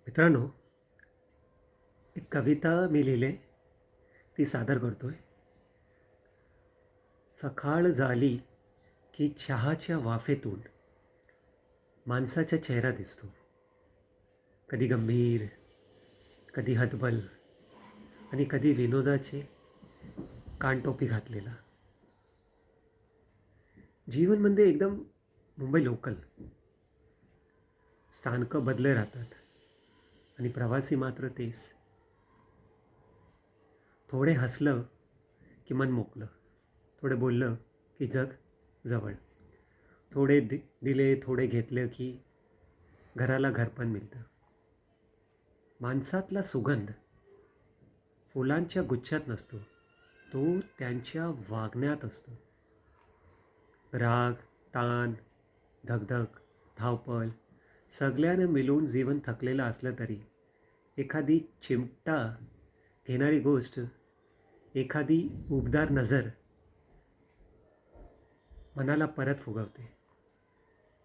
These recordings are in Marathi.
मित्रांनो, एक कविता मी लिहिली आहे, ती सादर करतोय. सकाळ झाली की चहाच्या वाफेतून माणसाचा चेहरा दिसतो. कधी गंभीर, कधी हतबल आणि कधी विनोदाचे कानटोपी घातलेला. जीवन म्हणजे एकदम मुंबई लोकल. स्थानकं बदले राहतात आणि प्रवासी मात्र तेच. थोडे हसलं की मन मोकलं, थोडे बोललं की जग जवळ, थोडे दिले थोडे घेतले की घराला घरपण मिळतं. माणसातला सुगंध फुलांच्या गुच्छात नसतो, तो त्यांच्या वागण्यात असतो. राग, ताण, धगधग, धावपळ सगळ्यानं मिळून जीवन थकलेलं असलं तरी एखादी चिमटा घेणारी गोष्ट, एखादी उबदार नजर मनाला परत फुगवते.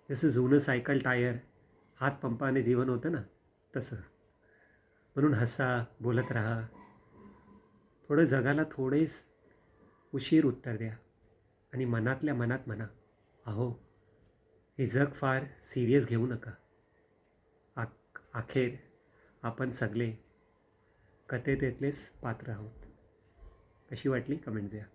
जसं जुनं सायकल टायर हातपंपाने जीवन होतं ना, तसं. म्हणून हसा, बोलत राहा. थोडं जगाला थोडेच उशीर उत्तर द्या आणि मनातल्या मनात म्हणा, अहो, हे जग फार सिरियस घेऊ नका. अखेर आपण सगळे कथेतलेच पात्र आहोत. कशी वाटली कमेंट द्या.